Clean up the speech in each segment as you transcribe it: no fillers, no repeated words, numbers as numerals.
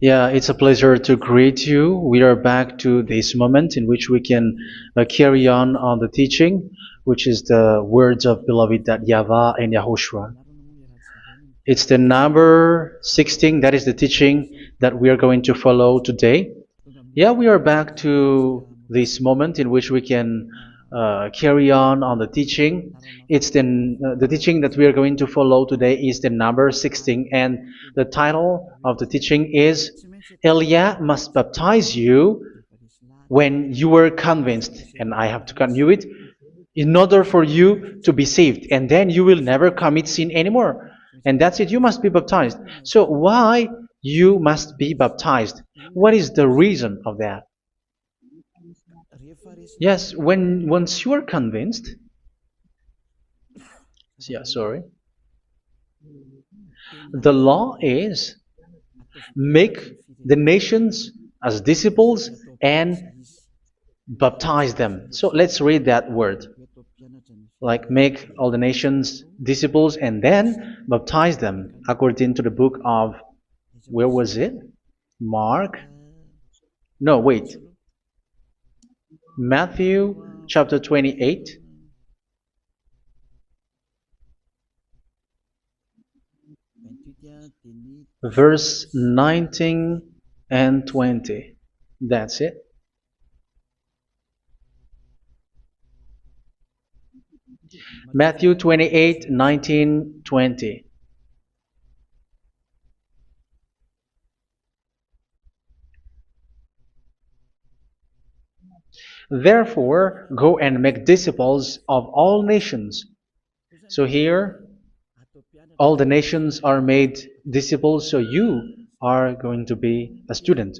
Yeah, it's a pleasure to greet you. We are back to this moment in which we can carry on the teaching, which is the words of beloved that YAHVAH and YAHOSHUA. It's the number 16, that is the teaching that we are going to follow today. Yeah, we are back to this moment in which we can carry on the teaching. It's the teaching that we are going to follow today is the number 16, and the title of the teaching is Elia must baptize you when you were convinced, and I have to continue it, in order for you to be saved, and then you will never commit sin anymore. And that's it, you must be baptized. So why you must be baptized? What is the reason of that? Yes, when once you are convinced, yeah, sorry, the law is make the nations as disciples and baptize them. So let's read that word. Like make all the nations disciples and then baptize them according to the book of, where was it? Mark? No, wait. Matthew chapter 28. Verse 19 and 20. That's it. Matthew 28, 19, 20. Therefore, go and make disciples of all nations. So here, all the nations are made disciples, so you are going to be a student.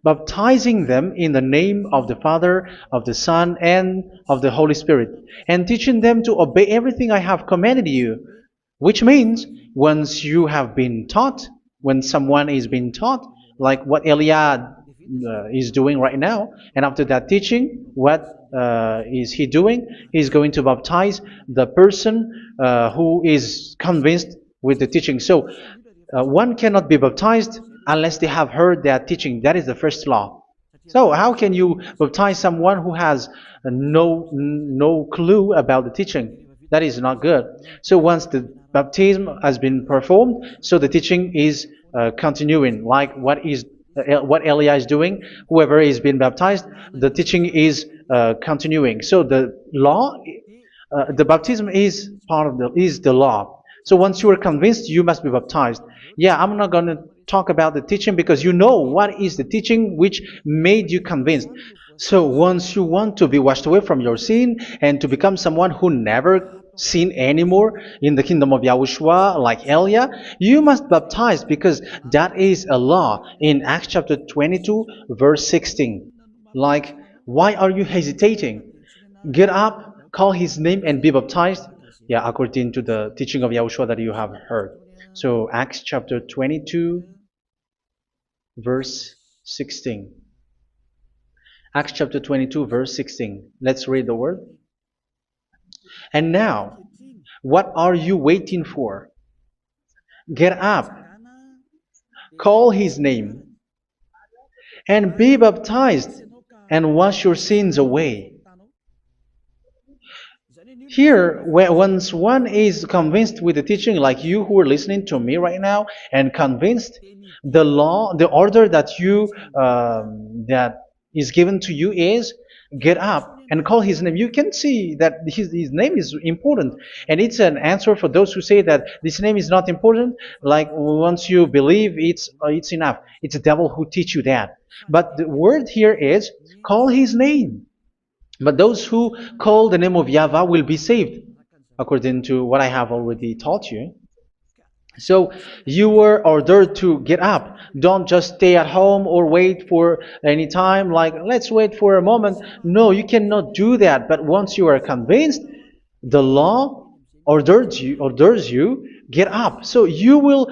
Baptizing them in the name of the Father, of the Son, and of the Holy Spirit, and teaching them to obey everything I have commanded you. Which means, once you have been taught, when someone is being taught, like what Elia is doing right now, and after that teaching, what is he doing? He's going to baptize the person who is convinced with the teaching. So one cannot be baptized unless they have heard that teaching. That is the first law. So how can you baptize someone who has no clue about the teaching? That is not good. So once the baptism has been performed, so the teaching is continuing, like what Elia is doing. Whoever is being baptized, the teaching is continuing. So the law, the baptism is part of the law. So once you are convinced, you must be baptized. Yeah, I'm not going to talk about the teaching because you know what is the teaching which made you convinced. So once you want to be washed away from your sin and to become someone who never sin anymore in the kingdom of Yahushua, like Elia, you must baptize because that is a law in Acts chapter 22, verse 16. Like, why are you hesitating? Get up, call his name, and be baptized. Yeah, according to the teaching of Yahushua that you have heard. So Acts chapter 22, verse 16. Acts chapter 22, verse 16. Let's read the word. And now, what are you waiting for? Get up, call his name, and be baptized, and wash your sins away. Here, once one is convinced with the teaching, like you who are listening to me right now, and convinced, the law, the order that that is given to you is get up and call his name. You can see that his name is important, and it's an answer for those who say that this name is not important. Like once you believe, it's enough. It's the devil who teach you that. But the word here is call his name. But those who call the name of YAHVAH will be saved, according to what I have already taught you. So you were ordered to get up. Don't just stay at home or wait for any time, like let's wait for a moment. No, you cannot do that. But once you are convinced, the law orders you get up. So you will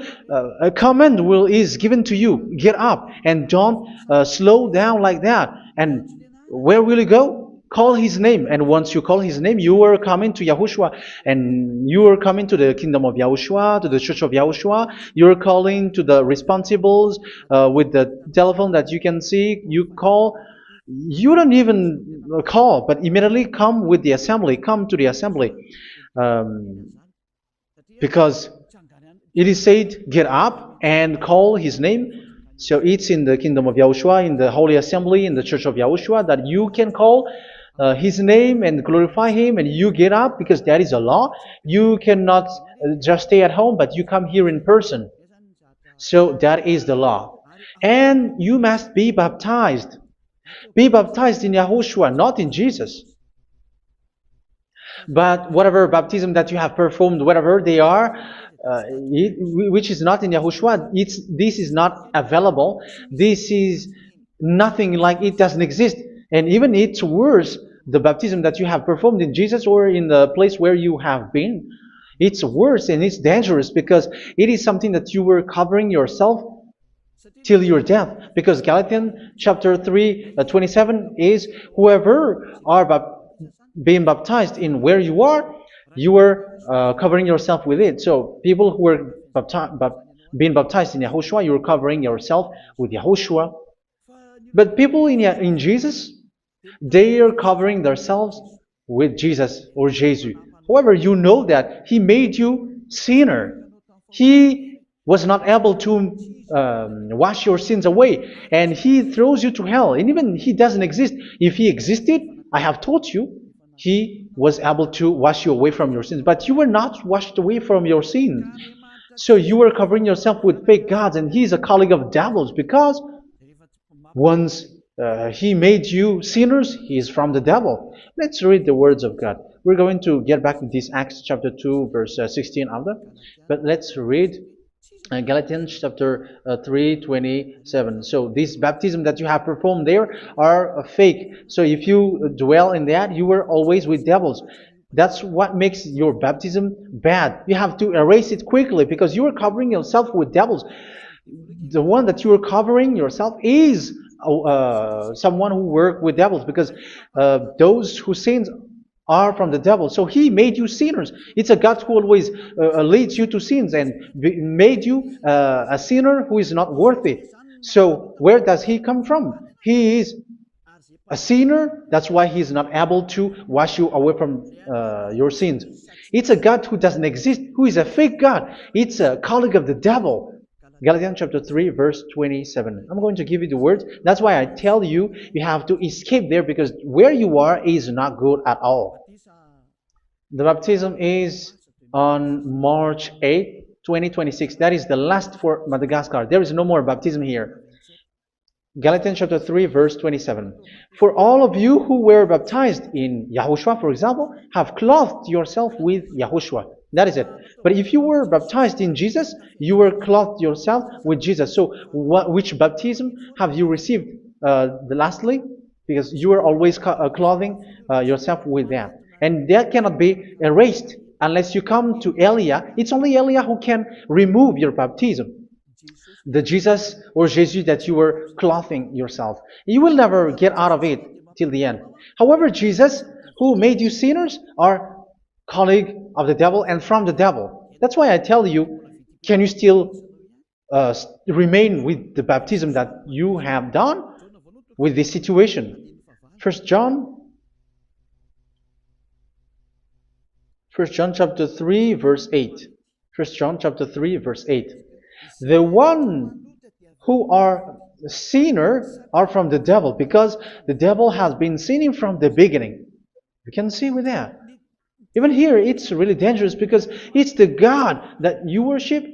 a command is given to you, get up, and don't slow down like that. And where will you go? Call his name, and once you call his name, you are coming to Yahushua, and you are coming to the kingdom of Yahushua, to the church of Yahushua. You are calling to the responsibles with the telephone that you can see. You call. You don't even call, but immediately come with the assembly. Come to the assembly, um, because it is said, get up and call his name. So it's in the kingdom of Yahushua, in the holy assembly, in the church of Yahushua, that you can call his name and glorify him, and you get up because that is a law. You cannot just stay at home, but you come here in person. So that is the law. And you must be baptized. Be baptized in Yahushua, not in Jesus. But whatever baptism that you have performed, whatever they are, which is not in Yahushua, this is not available. This is nothing, like it doesn't exist. And even it's worse, the baptism that you have performed in Jesus or in the place where you have been. It's worse and it's dangerous because it is something that you were covering yourself till your death. Because Galatians chapter 3, 27 is, whoever are being baptized in where you are covering yourself with it. So people who are being baptized in Yahushua, you're covering yourself with Yahushua. But people in Jesus, they are covering themselves with Jesus or Jesus. However, you know that He made you sinner. He was not able to wash your sins away, and He throws you to hell. And even He doesn't exist. If He existed, I have taught you, He was able to wash you away from your sins. But you were not washed away from your sins. So you were covering yourself with fake gods, and He is a colleague of devils, because once He made you sinners, He is from the devil. Let's read the words of God. We're going to get back to this Acts chapter 2, verse 16 after. But let's read Galatians chapter 3, 27. So this baptism that you have performed there are fake. So if you dwell in that, you were always with devils. That's what makes your baptism bad. You have to erase it quickly because you are covering yourself with devils. The one that you are covering yourself is someone who works with devils, because those who sin are from the devil. So He made you sinners. It's a God who always leads you to sins and made you a sinner who is not worthy. So where does He come from? He is a sinner. That's why He is not able to wash you away from your sins. It's a God who doesn't exist, who is a fake God. It's a colleague of the devil. Galatians chapter 3, verse 27. I'm going to give you the words. That's why I tell you, you have to escape there, because where you are is not good at all. The baptism is on March 8, 2026. That is the last for Madagascar. There is no more baptism here. Galatians chapter 3, verse 27. For all of you who were baptized in Yahushua, for example, have clothed yourself with Yahushua. That is it. But if you were baptized in Jesus, you were clothed yourself with Jesus. So which baptism have you received lastly? Because you are always clothing yourself with that. And that cannot be erased unless you come to Elia. It's only Elia who can remove your baptism. The Jesus or Jesus that you were clothing yourself. You will never get out of it till the end. However, Jesus, who made you sinners, are colleague of the devil and from the devil. That's why I tell you, can you still remain with the baptism that you have done with this situation? First John chapter 3, verse 8. First John chapter 3, verse 8. The one who are sinner are from the devil, because the devil has been sinning from the beginning. You can see with that. Even here, it's really dangerous, because it's the God that you worship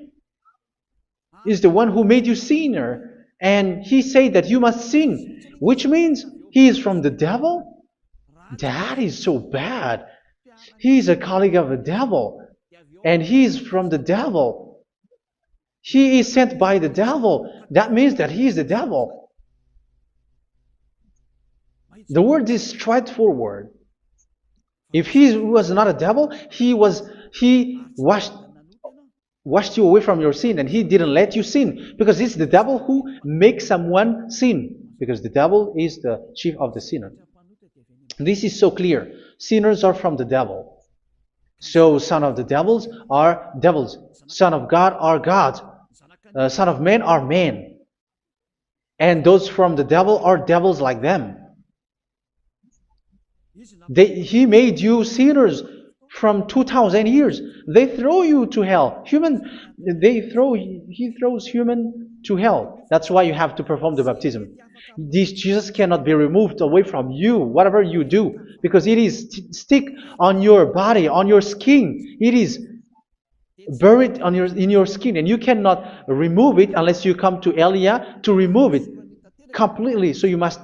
is the one who made you sinner, and He said that you must sin, which means He is from the devil. That is so bad. He is a colleague of the devil, and He is from the devil. He is sent by the devil. That means that He is the devil. The word is straightforward. If He was not a devil, He washed you away from your sin, and He didn't let you sin, because it's the devil who makes someone sin, because the devil is the chief of the sinner. This is so clear. Sinners are from the devil. So son of the devils are devils. Son of God are gods. Son of men are men. And those from the devil are devils like them. He made you sinners from 2,000 years. They throw you to hell. He throws human to hell. That's why you have to perform the baptism. This Jesus cannot be removed away from you, whatever you do, because it is stick on your body, on your skin. It is buried in your skin, and you cannot remove it unless you come to Elia to remove it completely. So you must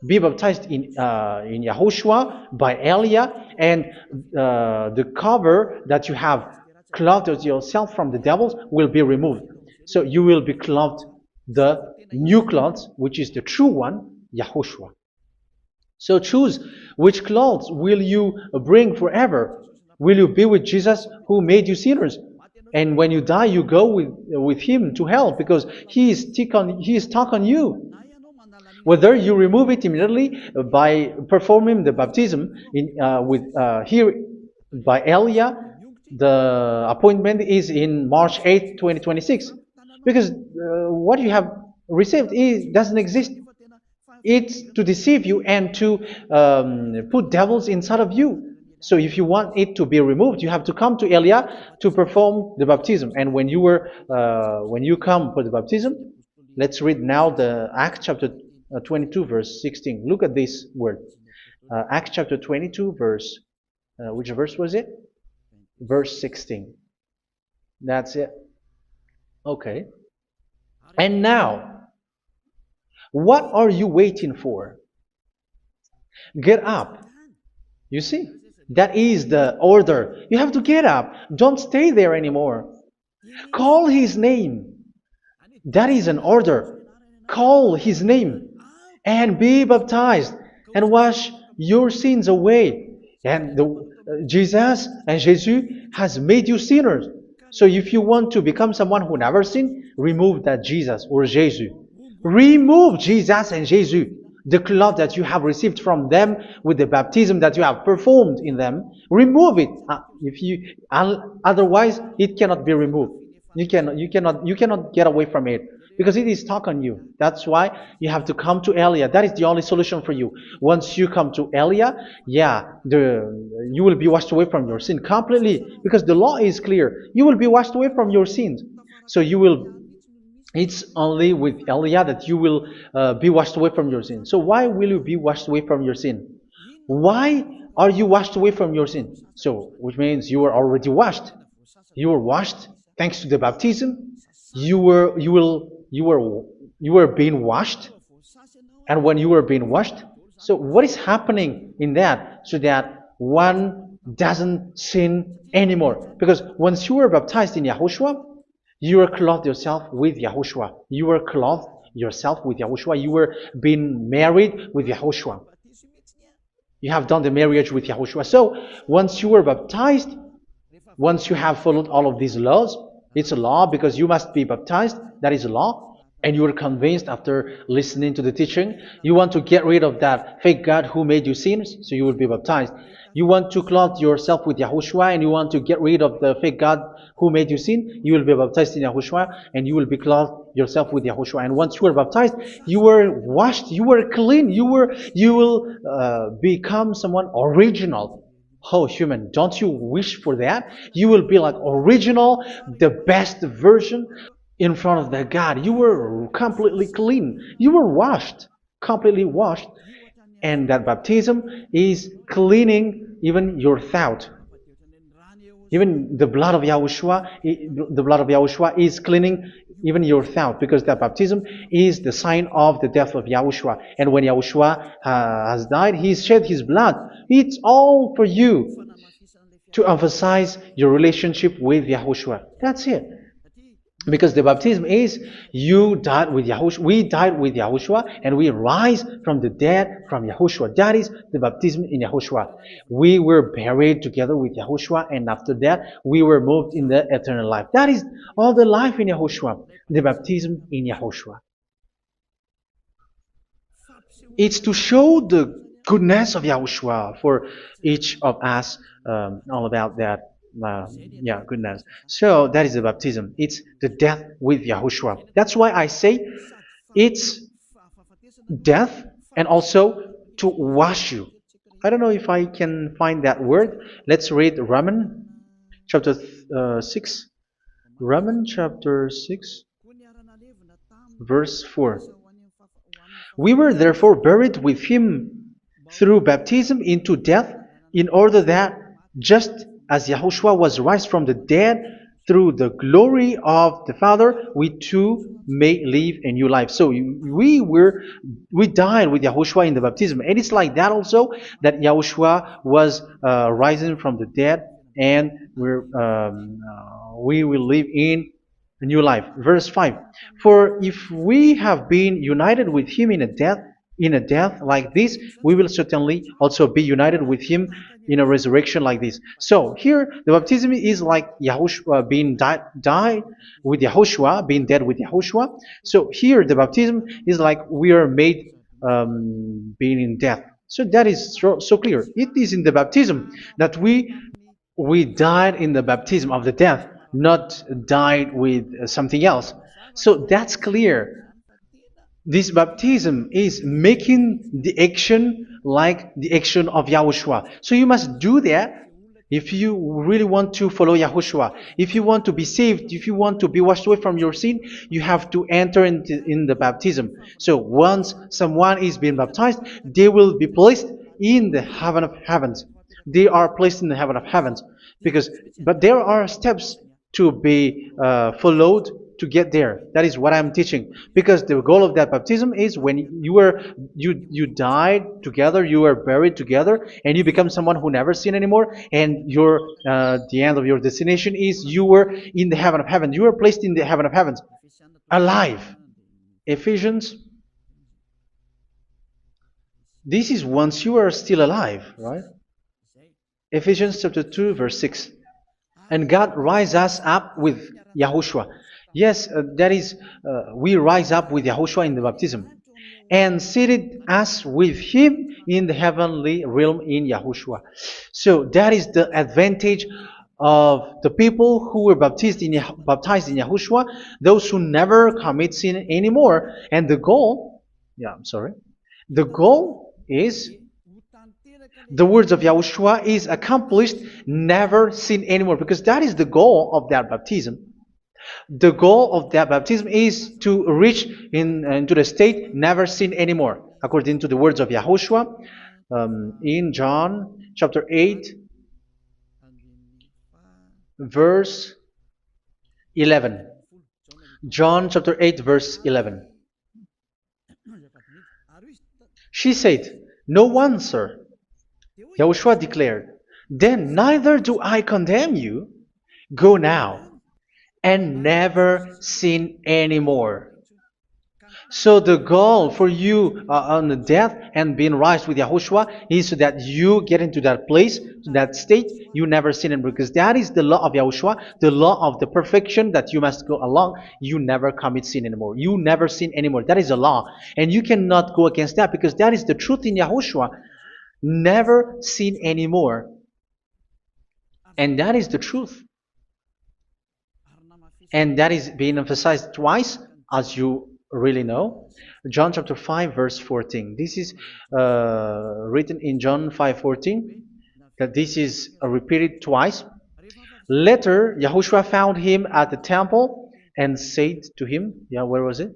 be baptized in Yahushua by Elia, and the cover that you have clothed yourself from the devils will be removed. So you will be clothed the new clothes, which is the true one, Yahushua. So choose which clothes will you bring forever. Will you be with Jesus who made you sinners? And when you die, you go with him to hell because he is stuck on you. Whether you remove it immediately by performing the baptism here by Elia, the appointment is in March 8, 2026. Because what you have received doesn't exist. It's to deceive you and to put devils inside of you. So if you want it to be removed, you have to come to Elia to perform the baptism. And when you come for the baptism, let's read now the Acts chapter 22 verse 16. Look at this word. Acts chapter 22 verse, which verse was it? Verse 16. That's it. Okay. And now, what are you waiting for? Get up. You see, that is the order. You have to get up. Don't stay there anymore. Call his name. That is an order. Call his name and be baptized and wash your sins away. And Jesus has made you sinners. So if you want to become someone who never sinned, remove that Jesus or Jesus. Remove Jesus and Jesus, the cloth that you have received from them with the baptism that you have performed in them. Remove it. Otherwise, it cannot be removed. You cannot get away from it because it is stuck on you. That's why you have to come to Elia. That is the only solution for you. Once you come to Elia, you will be washed away from your sin completely because the law is clear. You will be washed away from your sins. So it's only with Elia that you will be washed away from your sin. So why will you be washed away from your sin? Why are you washed away from your sin? So, which means you are already washed. You were washed thanks to the baptism. You were being washed, and when you were being washed, so what is happening in that? So that one doesn't sin anymore. Because once you were baptized in Yahushua, you were clothed yourself with Yahushua. You were clothed yourself with Yahushua. You were being married with Yahushua. You have done the marriage with Yahushua. So once you were baptized, once you have followed all of these laws, it's a law because you must be baptized. That is a law. And you are convinced after listening to the teaching, you want to get rid of that fake God who made you sinners, so you will be baptized. You want to clothe yourself with Yahushua and you want to get rid of the fake God who made you sin, you will be baptized in Yahushua and you will be clothed yourself with Yahushua. And once you are baptized, you were washed, you were clean, you will become someone original. Oh, human, don't you wish for that? You will be like original, the best version in front of that God. You were completely clean. You were washed, completely washed. And that baptism is cleaning even your thought. Even the blood of Yahushua is cleaning even your thought, because that baptism is the sign of the death of Yahushua. And when Yahushua has died, he shed his blood. It's all for you to emphasize your relationship with Yahushua. That's it. Because the baptism is you died with Yahushua, we died with Yahushua, and we rise from the dead from Yahushua. That is the baptism in Yahushua. We were buried together with Yahushua, and after that we were moved in the eternal life. That is all the life in Yahushua, the baptism in Yahushua. It's to show the goodness of Yahushua for each of us, all about that. Yeah, goodness. So that is the baptism. It's the death with Yahushua. That's why I say it's death and also to wash you. I don't know if I can find that word. Let's read Romans chapter 6. Romans chapter 6, verse 4. We were therefore buried with him through baptism into death, in order that, just as Yahushua was raised from the dead through the glory of the Father, we too may live a new life. So we died with Yahushua in the baptism, and it's like that also that Yahushua was rising from the dead, and we will live in a new life. Verse 5. For if we have been united with him in a death like this, we will certainly also be united with him in a resurrection like this. So here the baptism is like Yahushua being died with Yahushua, being dead with Yahushua. So here the baptism is like we are made being in death. So that is so clear. It is in the baptism that we died in the baptism of the death, not died with something else. So that's clear. This baptism is making the action like the action of Yahushua. So you must do that if you really want to follow Yahushua. If you want to be saved, if you want to be washed away from your sin, you have to enter in the baptism. So once someone is being baptized, they will be placed in the heaven of heavens. They are placed in the heaven of heavens but there are steps to be followed to get there. That is what I'm teaching. Because the goal of that baptism is when you died together, you were buried together, and you become someone who never sin anymore. And the end of your destination is you were in the heaven of heaven. You were placed in the heaven of heavens, alive. Ephesians. This is once you are still alive, right? Ephesians chapter 2, verse 6. And God rise us up with Yahushua. Yes, that is, we rise up with Yahushua in the baptism. And seated us with him in the heavenly realm in Yahushua. So that is the advantage of the people who were baptized in Yahushua, those who never commit sin anymore. And the goal, the goal is the words of Yahushua is accomplished, never sin anymore, because that is the goal of that baptism. The goal of that baptism is to reach into the state never sin anymore, according to the words of Yahushua in John chapter 8, verse 11. John chapter 8, verse 11. She said, "No one, sir." Yahushua declared, "Then neither do I condemn you. Go now and never sin anymore." So the goal for you on the death and being raised with Yahushua is so that you get into that place, that state, you never sin anymore. Because that is the law of Yahushua, the law of the perfection that you must go along. You never commit sin anymore. You never sin anymore. That is a law. And you cannot go against that because that is the truth in Yahushua. Never sin anymore. And that is the truth. And that is being emphasized twice, as you really know. John chapter 5, verse 14. This is written in John 5:14. That this is repeated twice. Later, Yahushua found him at the temple and said to him, where was it?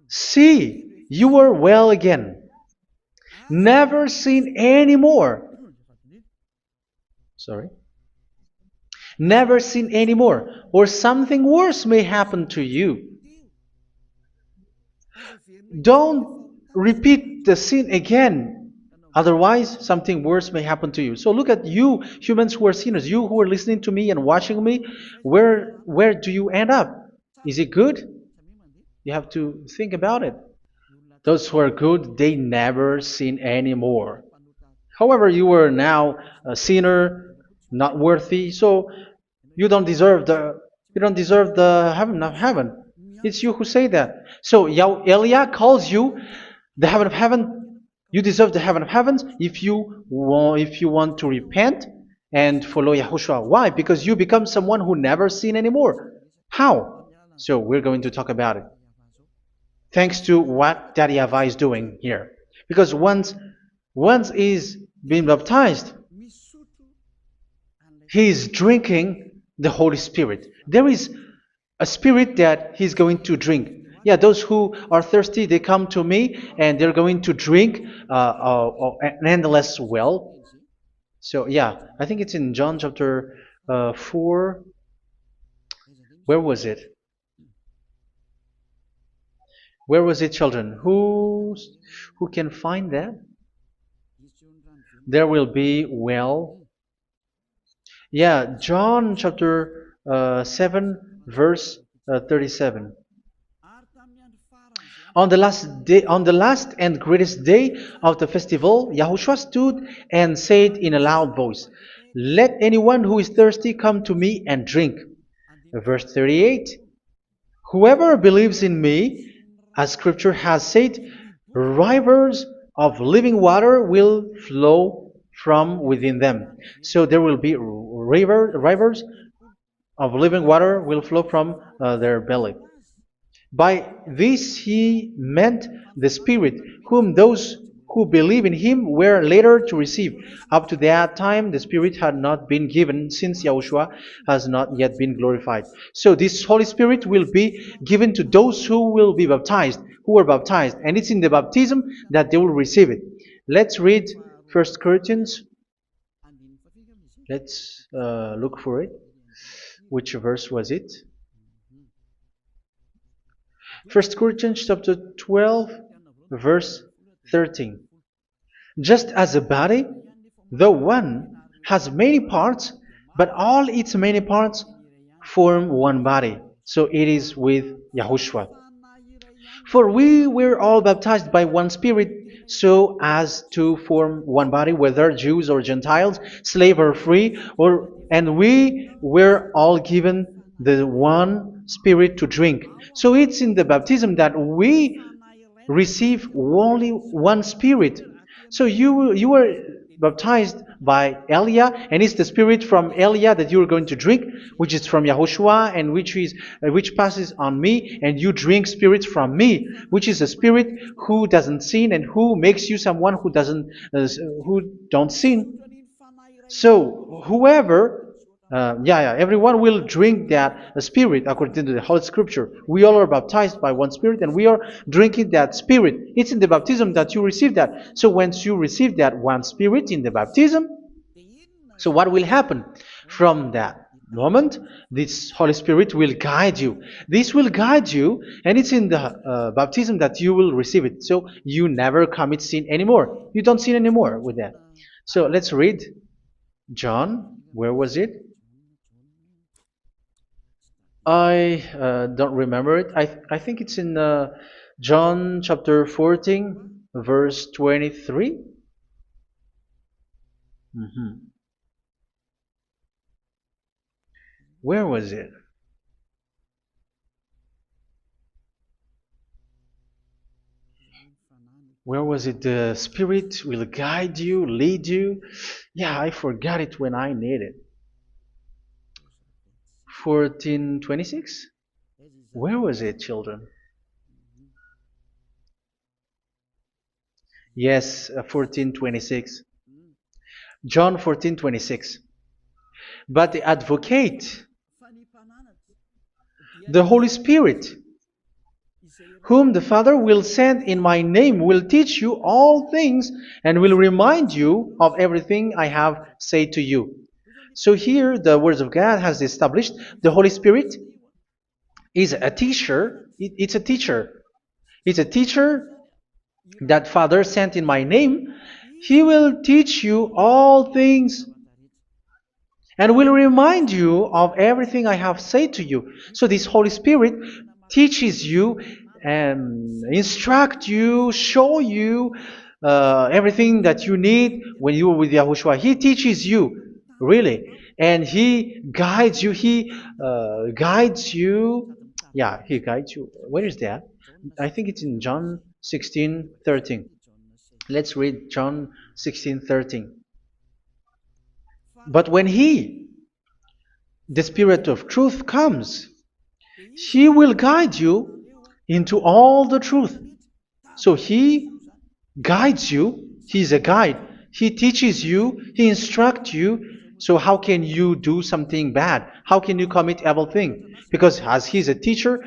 "See, you are well again. Never sin anymore." Sorry. Never sin anymore, or something worse may happen to you. Don't repeat the sin again. Otherwise, something worse may happen to you. So look at you, humans who are sinners, you who are listening to me and watching me. Where do you end up? Is it good? You have to think about it. Those who are good, they never sin anymore. However, you are now a sinner, not worthy, so you don't deserve the heaven of heaven. It's you who say that. So Elia calls you the heaven of heaven You deserve the heaven of heavens if you want to repent and follow Yahushua. Why? Because you become someone who never sin anymore. How? So we're going to talk about it. Thanks to what Daddy YAHVAH is doing here. Because once he's been baptized, he is drinking the Holy Spirit. There is a spirit that he's going to drink. Yeah, those who are thirsty, they come to me and they're going to drink an endless well. So yeah, I think it's in John chapter 4. Where was it? Where was it, children? Who can find that? There will be well. Yeah, John chapter 7, verse 37. On the last and greatest day of the festival, Yahushua stood and said in a loud voice, "Let anyone who is thirsty come to me and drink." Verse 38. Whoever believes in me, as scripture has said, rivers of living water will flow from within them. So there will be rivers of living water will flow from their belly. By this he meant the Spirit, whom those who believe in him were later to receive. Up to that time, the Spirit had not been given, since Yahushua has not yet been glorified. So this Holy Spirit will be given to those who will be baptized, who were baptized, and it's in the baptism that they will receive it. Let's read 1 Corinthians. Let's look for it. Which verse was it? 1 Corinthians chapter 12, verse 13. Just as a body, though one, has many parts, but all its many parts form one body. So it is with Yahushua. For we were all baptized by one Spirit, so as to form one body, whether Jews or Gentiles, slave or free, and we were all given the one Spirit to drink. So it's in the baptism that we receive only one Spirit. So you were baptized by Elia, and it's the Spirit from Elia that you are going to drink, which is from Yahushua, and which passes on me, and you drink Spirit from me, which is a Spirit who doesn't sin and who makes you someone who don't sin. So whoever everyone will drink that Spirit according to the Holy Scripture. We all are baptized by one Spirit, and we are drinking that Spirit. It's in the baptism that you receive that. So once you receive that one Spirit in the baptism, so what will happen from that moment? This Holy Spirit will guide you. This will guide you, and it's in the baptism that you will receive it. So you never commit sin anymore. You don't sin anymore with that. So let's read John. Where was it? I don't remember it. I think it's in John chapter 14, verse 23. Where was it? Where was it? The Spirit will guide you, lead you. Yeah, I forgot it when I need it. 14:26? Where was it, children? Yes, 14:26. John 14:26. But the advocate, the Holy Spirit, whom the Father will send in my name, will teach you all things and will remind you of everything I have said to you. So here the words of God has established the Holy Spirit is a teacher. It's a teacher. It's a teacher that Father sent in my name. He will teach you all things and will remind you of everything I have said to you. So this Holy Spirit teaches you and instruct you, show you everything that you need when you are with Yahushua. He teaches you, really, and He guides you. He guides you. Yeah, He guides you. Where is that? I think it's in John 16:13. Let's read John 16:13. But when He, the Spirit of truth, comes, He will guide you into all the truth. So He guides you. He's a guide. He teaches you. He instructs you. So how can you do something bad? How can you commit evil thing? Because as He's a teacher,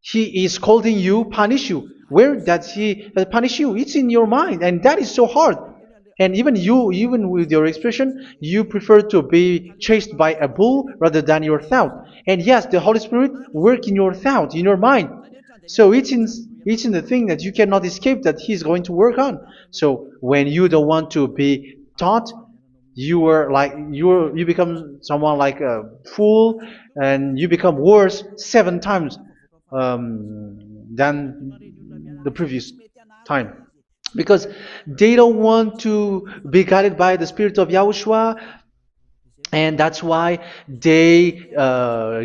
He is scolding you, punish you. Where does He punish you? It's in your mind, and that is so hard. And even you, even with your expression, you prefer to be chased by a bull rather than your thought. And yes, the Holy Spirit work in your thought, in your mind. So it's in the thing that you cannot escape that He's going to work on. So when you don't want to be taught, you become someone like a fool, and you become worse 7 times than the previous time, because they don't want to be guided by the Spirit of Yahushua, and that's why they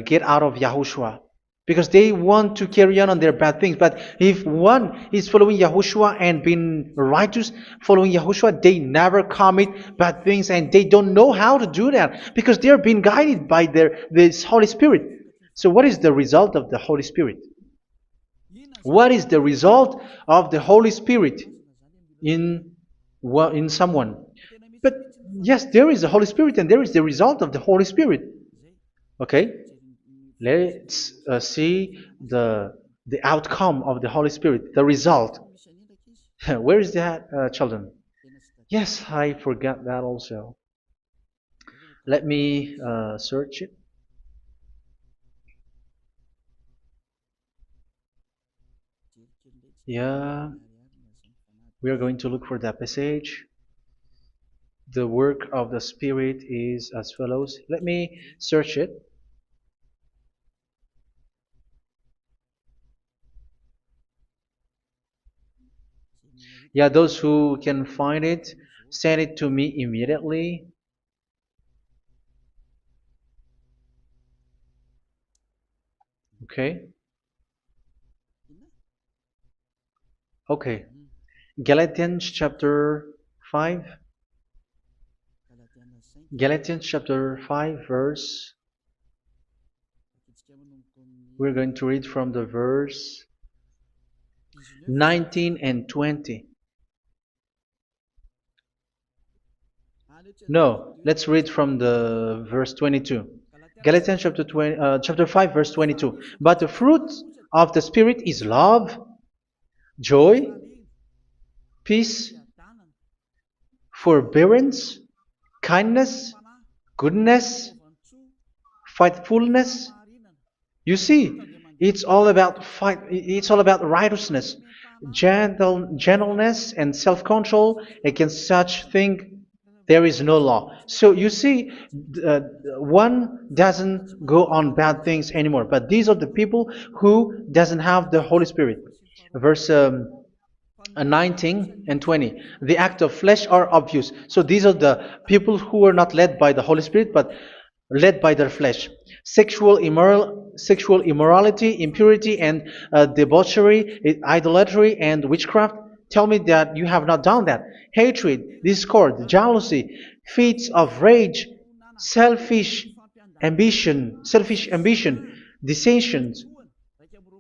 get out of Yahushua, because they want to carry on their bad things. But if one is following Yahushua and being righteous, following Yahushua, they never commit bad things, and they don't know how to do that because they are being guided by this Holy Spirit. So what is the result of the Holy Spirit? What is the result of the Holy Spirit in someone? But yes, there is the Holy Spirit, and there is the result of the Holy Spirit. Okay, let's see the outcome of the Holy Spirit, the result. Where is that, children? Yes, I forgot that also. Let me search it. Yeah, we are going to look for that passage. The work of the Spirit is as follows. Let me search it. Yeah, those who can find it, send it to me immediately. Okay. Okay. Galatians chapter 5. Galatians chapter 5 verse. We're going to read from the verse 19 and 20. No, let's read from the verse 22. Galatians chapter 5 verse 22. But the fruit of the Spirit is love, joy, peace, forbearance, kindness, goodness, faithfulness. You see, it's all about fight. It's all about righteousness, gentleness, and self-control. Against such thing, there is no law. So you see, one doesn't go on bad things anymore. But these are the people who doesn't have the Holy Spirit. Verse 19 and 20. The act of flesh are obvious. So these are the people who are not led by the Holy Spirit, but led by their flesh. Sexual immorality, impurity, and debauchery, idolatry, and witchcraft. Tell me that you have not done that. Hatred, discord, jealousy, fits of rage, selfish ambition, dissensions,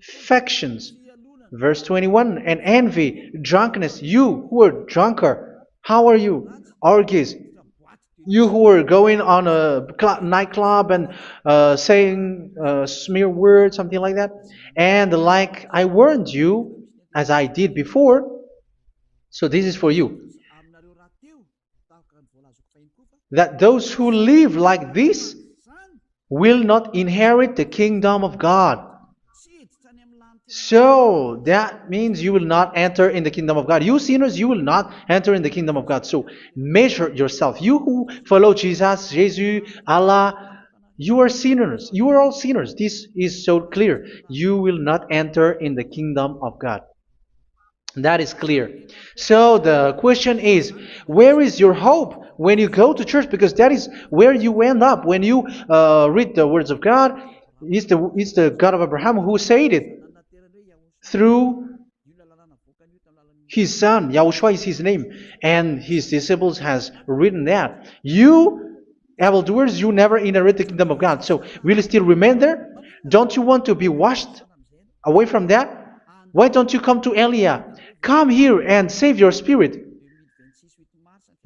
factions. Verse 21, and envy, drunkenness. You who are drunker, how are you? Orgies. You who are going on a nightclub and saying smear words, something like that. And like I warned you, as I did before, so this is for you, that those who live like this will not inherit the kingdom of God. So that means you will not enter in the kingdom of God. You sinners, you will not enter in the kingdom of God. So measure yourself. You who follow Jesus, Allah, you are sinners. You are all sinners. This is so clear. You will not enter in the kingdom of God. That is clear. So the question is, where is your hope when you go to church? Because that is where you end up when you read the words of God. It's the God of Abraham who said it through His son, Yahushua is his name, and his disciples has written that. You, evildoers, you never inherit the kingdom of God. So will you still remain there? Don't you want to be washed away from that? Why don't you come to Elia? Come here and save your spirit.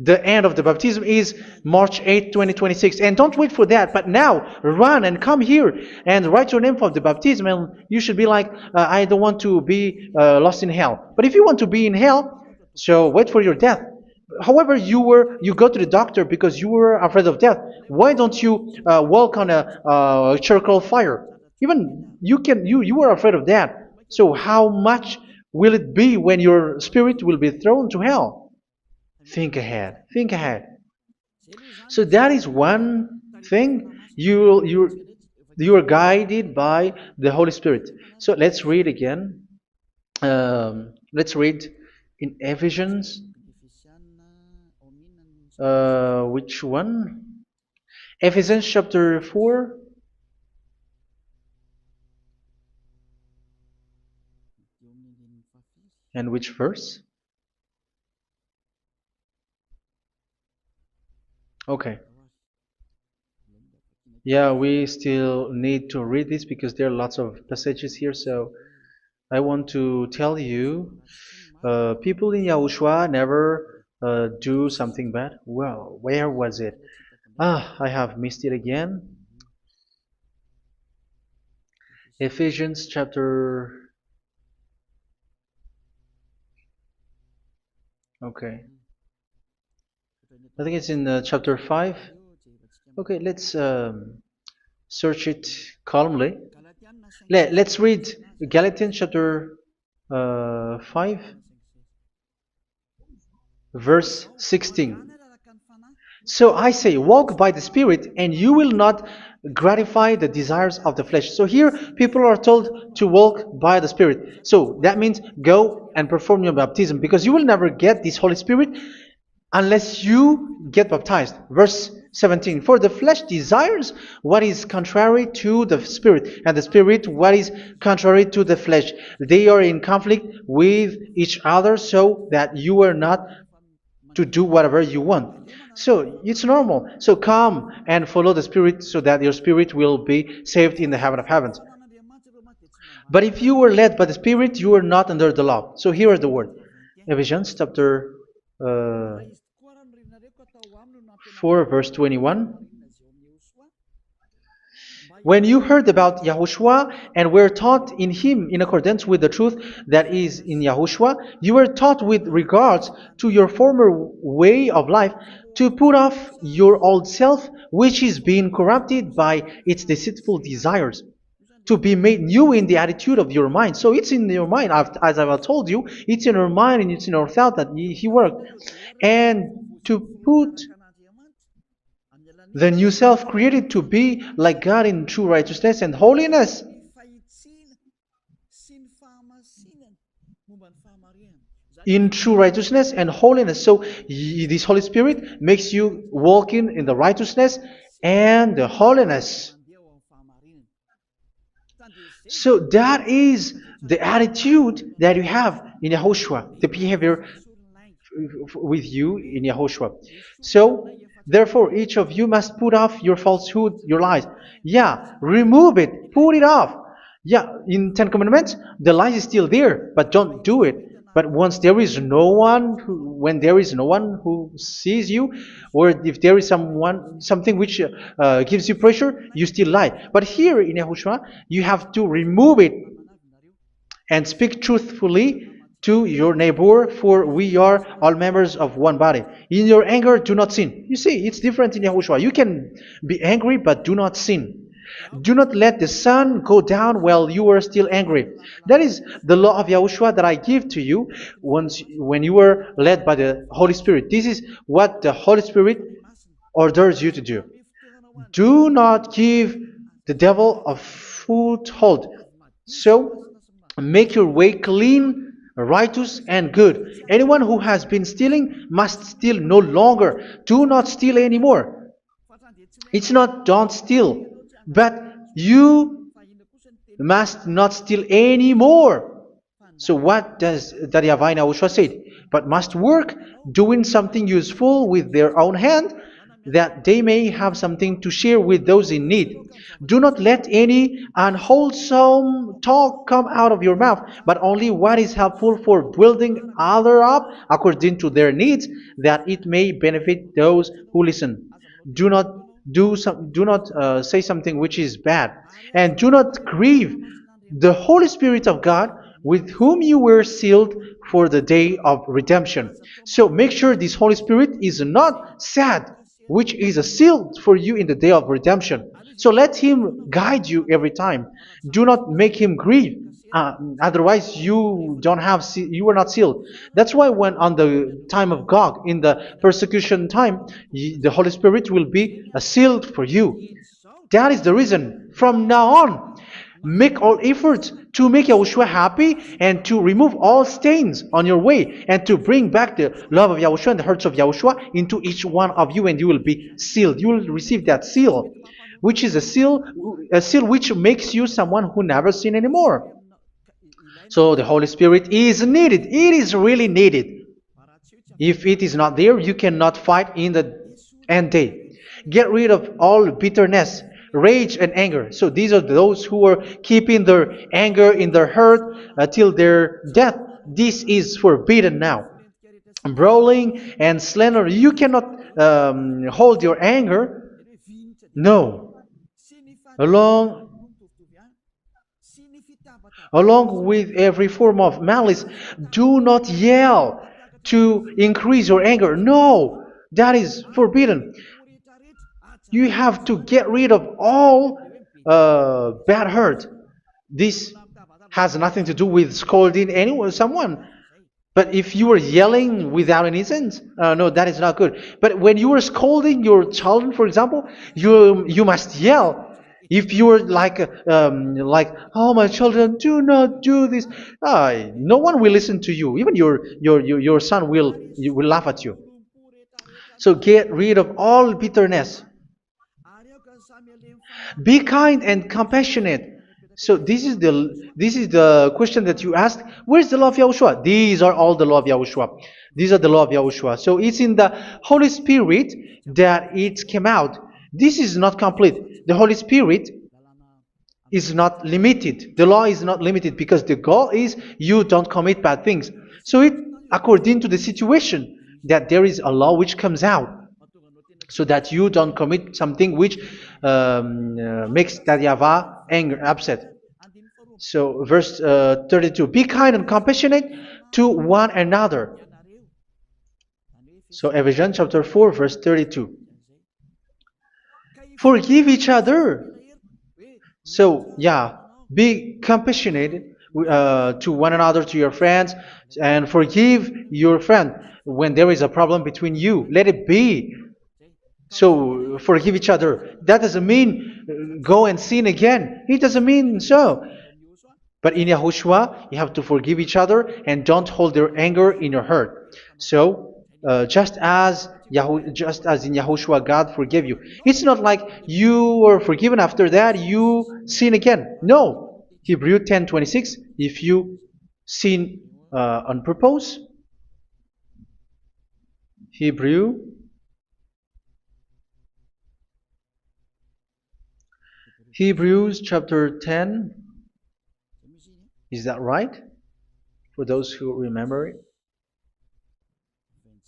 The end of the baptism is March 8th, 2026. And don't wait for that, but now run and come here and write your name for the baptism. And you should be like, I don't want to be lost in hell. But if you want to be in hell, so wait for your death. However, you go to the doctor because you were afraid of death. Why don't you walk on a charcoal fire? Even you were afraid of that. So how much will it be when your spirit will be thrown to hell? Think ahead. Think ahead. So that is one thing. You are guided by the Holy Spirit. So let's read again. Let's read in Ephesians. Which one? Ephesians chapter 4. And which verse? Okay. Yeah, we still need to read this because there are lots of passages here. So I want to tell you, people in Yahushua never do something bad. Well, where was it? I have missed it again. Ephesians chapter. Okay. I think it's in chapter 5. Okay, let's search it calmly. Let's read Galatians chapter 5, verse 16. So I say, walk by the Spirit, and you will not gratify the desires of the flesh. So here, people are told to walk by the Spirit. So that means go and perform your baptism, because you will never get this Holy Spirit unless you get baptized. Verse 17. For the flesh desires what is contrary to the Spirit, and the Spirit what is contrary to the flesh. They are in conflict with each other, so that you are not to do whatever you want. So it's normal. So come and follow the Spirit so that your spirit will be saved in the heaven of heavens. But if you were led by the Spirit, you are not under the law. So here are the word. Ephesians chapter 4 verse 21. When you heard about Yahushua and were taught in him in accordance with the truth that is in Yahushua, you were taught with regards to your former way of life to put off your old self, which is being corrupted by its deceitful desires, to be made new in the attitude of your mind. So it's in your mind, as I've told you, it's in your mind and it's in your thought that he worked. And to put the new self created to be like God in true righteousness and holiness. In true righteousness and holiness. So this Holy Spirit makes you walking in the righteousness and the holiness. So that is the attitude that you have in Yahushua, the behavior with you in Yahushua. So therefore, each of you must put off your falsehood, your lies. Yeah, remove it, put it off. Yeah, in Ten Commandments, the lie is still there, but don't do it. But once there is no one, when there is no one who sees you, or if there is something which gives you pressure, you still lie. But here in Yahushua, you have to remove it and speak truthfully to your neighbor, for we are all members of one body. In your anger, do not sin. You see, it's different in Yahushua. You can be angry, but do not sin. Do not let the sun go down while you are still angry. That is the law of Yahushua that I give to you when you were led by the Holy Spirit. This is what the Holy Spirit orders you to do. Do not give the devil a foothold. So, make your way clean, righteous, and good. Anyone who has been stealing must steal no longer. Do not steal anymore. It's not don't steal, but you must not steal anymore. So what does the Yahweh Yahushua say? But must work doing something useful with their own hand, that they may have something to share with those in need. Do not let any unwholesome talk come out of your mouth, but only what is helpful for building other up according to their needs, that it may benefit those who listen. Do not do not say something which is bad, and do not grieve the Holy Spirit of God, with whom you were sealed for the day of redemption. So make sure this Holy Spirit is not sad, which is a seal for you in the day of redemption. So let Him guide you every time. Do not make Him grieve. Otherwise, you don't have you are not sealed. That's why when on the time of God, in the persecution time, the Holy Spirit will be a sealed for you. That is the reason. From now on, make all efforts to make Yahushua happy and to remove all stains on your way and to bring back the love of Yahushua and the hearts of Yahushua into each one of you, and you will be sealed. You will receive that seal, which is a seal which makes you someone who never sin anymore. So the Holy Spirit is needed. It is really needed. If it is not there, you cannot fight in the end day. Get rid of all bitterness, rage, and anger. So these are those who are keeping their anger in their heart till their death. This is forbidden now. Brawling and slander. You cannot hold your anger. No. Along Along with every form of malice, do not yell to increase your anger. No, that is forbidden. You have to get rid of all bad hurt. This has nothing to do with scolding anyone, someone. But if you are yelling without any sense, no, that is not good. But when you are scolding your children, for example, you must yell. If you are like, oh my children, do not do this, no one will listen to you. Even your son will laugh at you. So get rid of all bitterness. Be kind and compassionate. So this is the question that you asked. Where's the law of Yahushua? These are all the law of Yahushua. These are the law of Yahushua. So it's in the Holy Spirit that it came out. This is not complete. The Holy Spirit is not limited. The law is not limited because the goal is you don't commit bad things. So it according to the situation that there is a law which comes out, so that you don't commit something which makes that YAHVAH anger, upset. So verse 32, be kind and compassionate to one another. So Ephesians chapter 4 verse 32. Forgive each other. So yeah, be compassionate to one another, to your friends, and forgive your friend when there is a problem between you. Let it be. So forgive each other. That doesn't mean go and sin again. It doesn't mean so. But in Yahushua, you have to forgive each other and don't hold their anger in your heart. So just as in Yahushua, God forgave you. It's not like you were forgiven after that you sin again. No. Hebrew 10:26. If you sin on purpose, Hebrews chapter 10. Is that right? For those who remember it?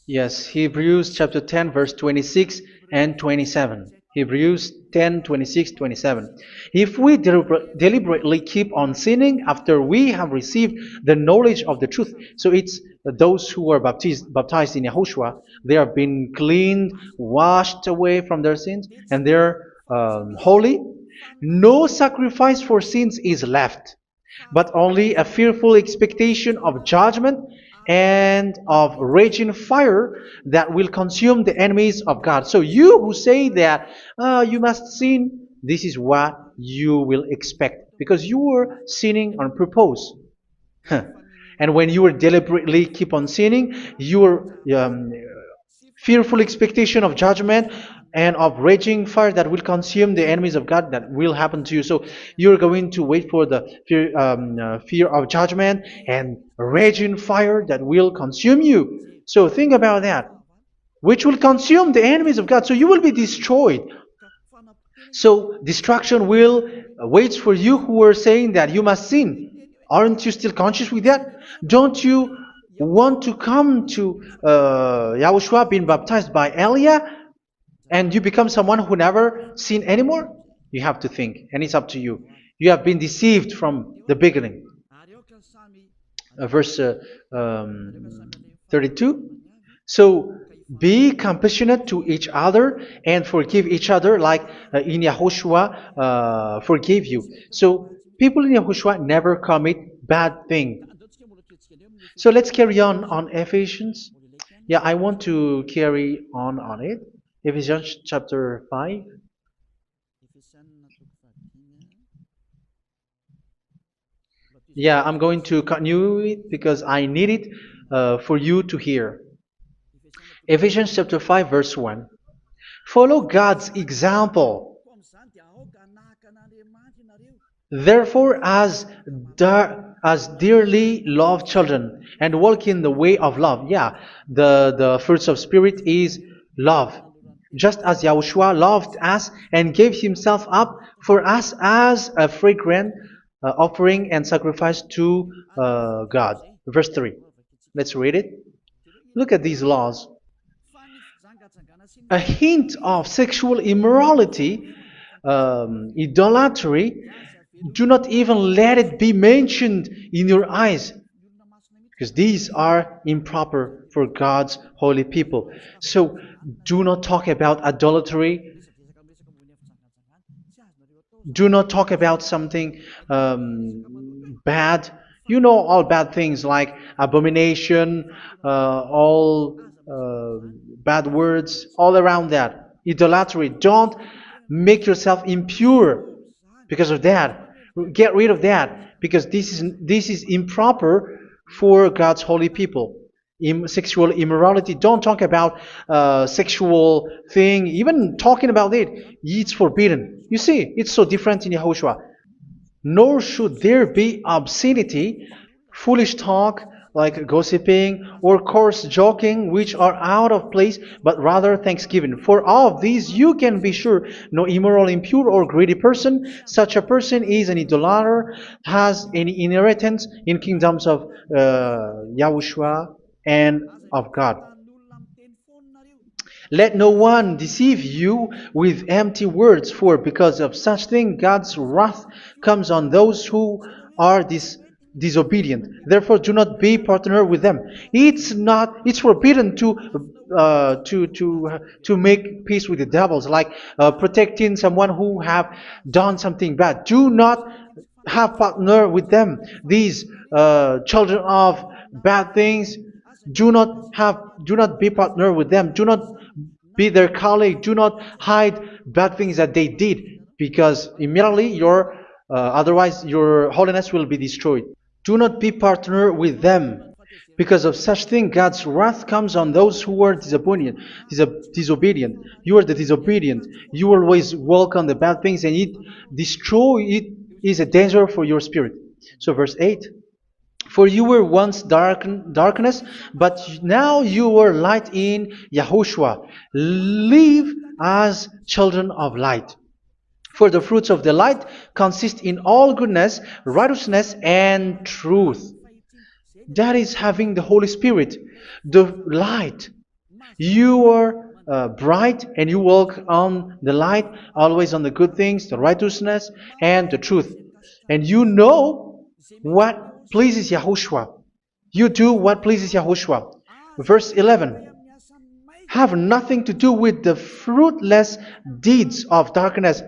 Yes, Hebrews chapter 10 verse 26 and 27. Hebrews 10, 26, 27. If we deliberately keep on sinning after we have received the knowledge of the truth, so it's those who are baptized in Yahushua, they have been cleaned, washed away from their sins, and they're holy. No sacrifice for sins is left, but only a fearful expectation of judgment and of raging fire that will consume the enemies of God. So you who say that you must sin, this is what you will expect, because you were sinning on purpose. And when you were deliberately keep on sinning, you were fearful expectation of judgment and of raging fire that will consume the enemies of God that will happen to you. So you're going to wait for the fear of judgment and raging fire that will consume you. So think about that, which will consume the enemies of God. So you will be destroyed. So destruction will wait for you who are saying that you must sin. Aren't you still conscious with that? Don't you want to come to Yahushua being baptized by Elia and you become someone who never sin anymore? You have to think, and it's up to you. You have been deceived from the beginning. Verse 32. So be compassionate to each other and forgive each other like in Yahushua forgave you. So people in Yahushua never commit bad thing. So let's carry on Ephesians. Yeah, I want to carry on it. Ephesians chapter 5. Yeah, I'm going to continue it because I need it for you to hear. Ephesians chapter 5 verse 1. Follow God's example. Therefore, as dearly loved children, and walk in the way of love. Yeah, the fruits of spirit is love. Just as Yahushua loved us and gave himself up for us as a fragrant offering and sacrifice to God. Verse 3. Let's read it. Look at these laws. A hint of sexual immorality, idolatry, do not even let it be mentioned in your eyes, because these are improper for God's holy people. So do not talk about idolatry. Do not talk about something bad. You know all bad things like abomination, all bad words, all around that. Idolatry. Don't make yourself impure because of that. Get rid of that because this is improper for God's holy people. Sexual immorality. Don't talk about sexual thing. Even talking about it, it's forbidden. You see, it's so different in Yahushua. Nor should there be obscenity, foolish talk like gossiping or coarse joking, which are out of place, but rather thanksgiving. For of these you can be sure: no immoral, impure, or greedy person, such a person is an idolater, has any inheritance in kingdoms of Yahushua and of God. Let no one deceive you with empty words, for because of such thing God's wrath comes on those who are disobedient. Therefore, do not be partner with them. It's forbidden to make peace with the devils, like protecting someone who have done something bad. Do not have partner with them. These children of bad things, do not be partner with them. Do not be their colleague. Do not hide bad things that they did, because immediately otherwise your holiness will be destroyed. Do not be partner with them. Because of such thing, God's wrath comes on those who are disobedient. You are the disobedient. You always walk on the bad things, and it is a danger for your spirit. So verse 8. For you were once darkness, but now you are light in Yahushua. Live as children of light. For the fruits of the light consist in all goodness, righteousness, and truth. That is having the Holy Spirit, the light. You are bright and you walk on the light, always on the good things, the righteousness, and the truth. And you know what pleases Yahushua. You do what pleases Yahushua. Verse 11. Have nothing to do with the fruitless deeds of darkness.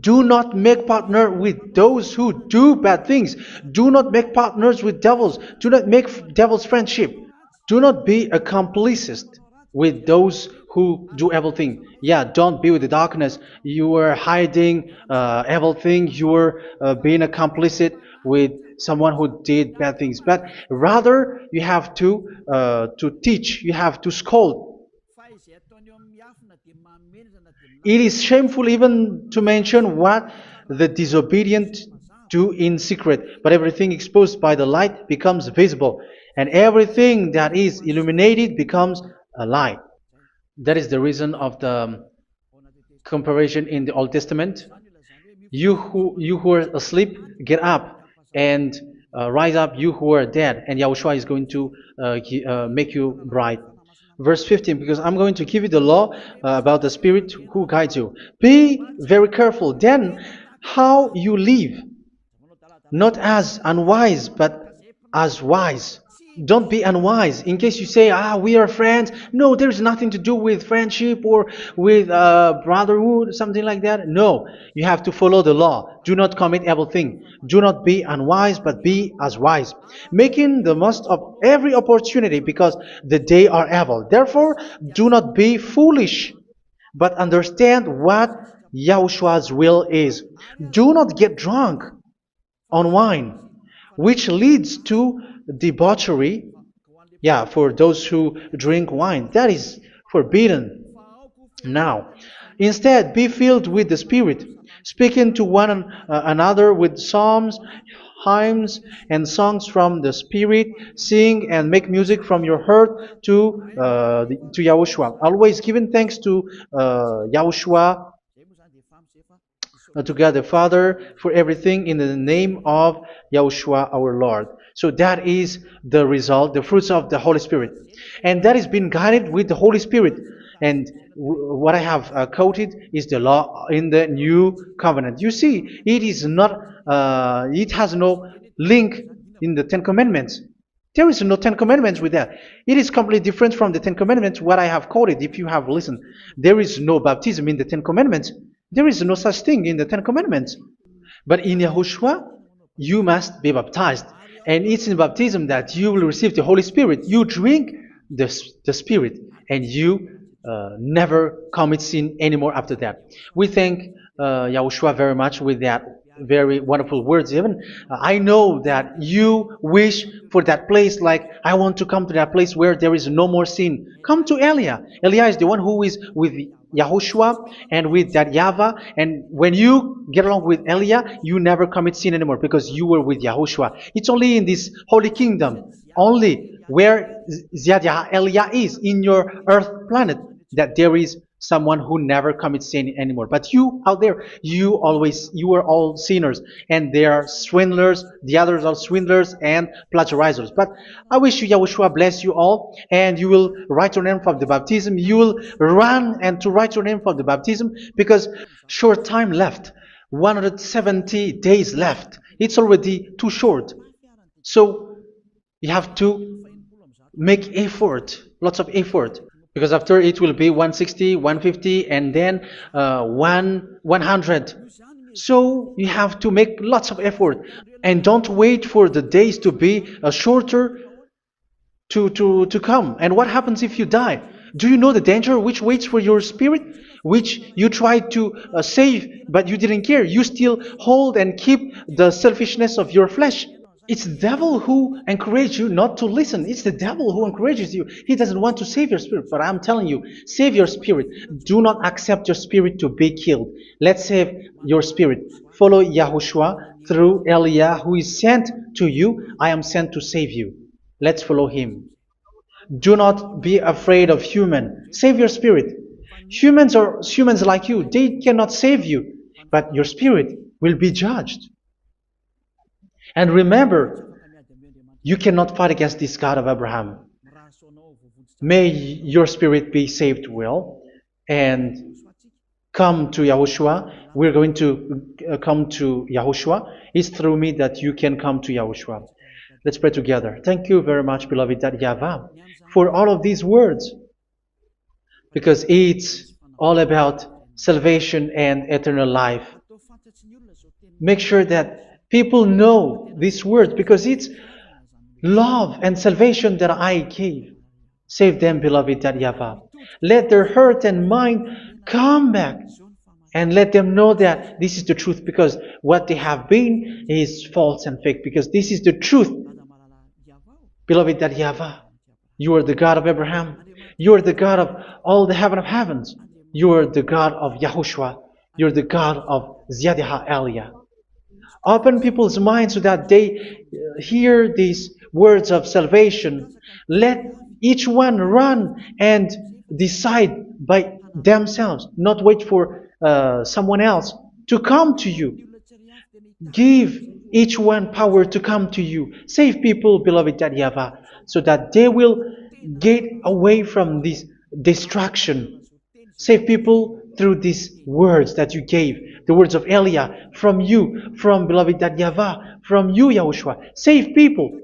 Do not make partner with those who do bad things. Do not make partners with devils. Do not make devils friendship. Do not be a complicit with those who do evil thing. Yeah, don't be with the darkness. You are hiding evil thing. You are being a complicit with someone who did bad things, but rather you have to teach, you have to scold. It is shameful even to mention what the disobedient do in secret, but everything exposed by the light becomes visible, and everything that is illuminated becomes a light. That is the reason of the comparison in the Old Testament. You who are asleep, get up and rise up, you who are dead, and Yahushua is going to make you bright. Verse 15, because I'm going to give you the law about the Spirit who guides you. Be very careful then how you live, not as unwise, but as wise. Don't be unwise. In case you say, we are friends. No, there's nothing to do with friendship or with brotherhood, something like that. No, you have to follow the law. Do not commit evil thing. Do not be unwise, but be as wise, making the most of every opportunity, because the day are evil. Therefore, do not be foolish, but understand what Yahushua's will is. Do not get drunk on wine, which leads to debauchery. Yeah, for those who drink wine, that is forbidden now. Instead, be filled with the Spirit, speaking to one another with psalms, hymns, and songs from the Spirit. Sing and make music from your heart to Yahushua. Always giving thanks to Yahushua, to God the Father, for everything in the name of Yahushua our Lord. So that is the result, the fruits of the Holy Spirit. And that is being guided with the Holy Spirit. And what I have quoted is the law in the new covenant. You see, it is not, it has no link in the Ten Commandments. There is no Ten Commandments with that. It is completely different from the Ten Commandments, what I have quoted, if you have listened. There is no baptism in the Ten Commandments. There is no such thing in the Ten Commandments. But in Yahushua, you must be baptized. And it's in baptism that you will receive the Holy Spirit. You drink the Spirit, and you never commit sin anymore after that. We thank Yahushua very much with that very wonderful words. Even I know that you wish for that place, like I want to come to that place where there is no more sin. Come to Elia. Elia is the one who is with Yahushua and with that YAHVAH, and when you get along with Elia, you never commit sin anymore because you were with Yahushua. It's only in this holy kingdom, only where Ziad Elia is, in your earth planet, that there is someone who never commits sin anymore. But you out there, you are all sinners, and they are swindlers. The others are swindlers and plagiarizers. But I wish you, Yahushua, bless you all, and you will write your name from the baptism. You will run and to write your name from the baptism, because short time left, 170 days left. It's already too short. So you have to make effort, lots of effort. Because after it will be 160, 150, and then 100. So you have to make lots of effort. And don't wait for the days to be shorter to come. And what happens if you die? Do you know the danger which waits for your spirit? Which you tried to save, but you didn't care. You still hold and keep the selfishness of your flesh. It's the devil who encourages you not to listen. It's the devil who encourages you. He doesn't want to save your spirit. But I'm telling you, save your spirit. Do not accept your spirit to be killed. Let's save your spirit. Follow Yahushua through Elia, who is sent to you. I am sent to save you. Let's follow him. Do not be afraid of human. Save your spirit. Humans are humans like you. They cannot save you. But your spirit will be judged. And remember, you cannot fight against this God of Abraham. May your spirit be saved well and come to Yahushua. We're going to come to Yahushua. It's through me that you can come to Yahushua. Let's pray together. Thank you very much, beloved YAHVAH, for all of these words, because it's all about salvation and eternal life. Make sure that people know these words, because it's love and salvation that I gave. Save them, beloved YAHVAH. Let their heart and mind come back And let them know that this is the truth, because what they have been is false and fake, because this is the truth. Beloved, that YAHVAH, you are the God of Abraham. You are the God of all the heaven of heavens. You are the God of YAHOSHUA. You are the God of Ziyadiha Aliyah. Open people's minds so that they hear these words of salvation. Let each one run and decide by themselves, not wait for someone else to come to you. Give each one power to come to you. Save people, beloved YAHVAH, so that they will get away from this distraction. Save people through these words that you gave, the words of Elia, from you, from beloved YAHVAH, from you, Yahushua. Save people.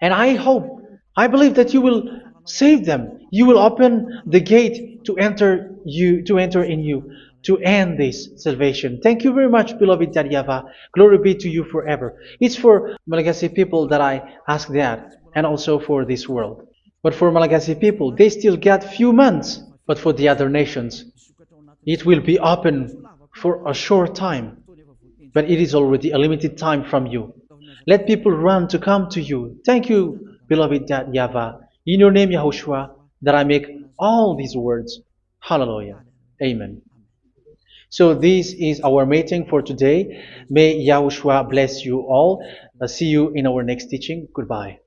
And I hope, I believe that you will save them. You will open the gate to enter in you, to end this salvation. Thank you very much, beloved YAHVAH. Glory be to you forever. It's for Malagasy people that I ask that, and also for this world. But for Malagasy people, they still get few months. But for the other nations, it will be open for a short time. But it is already a limited time from you. Let people run to come to you. Thank you, beloved YAHVAH. In your name, Yahushua, that I make all these words. Hallelujah. Amen. So this is our meeting for today. May Yahushua bless you all. See you in our next teaching. Goodbye.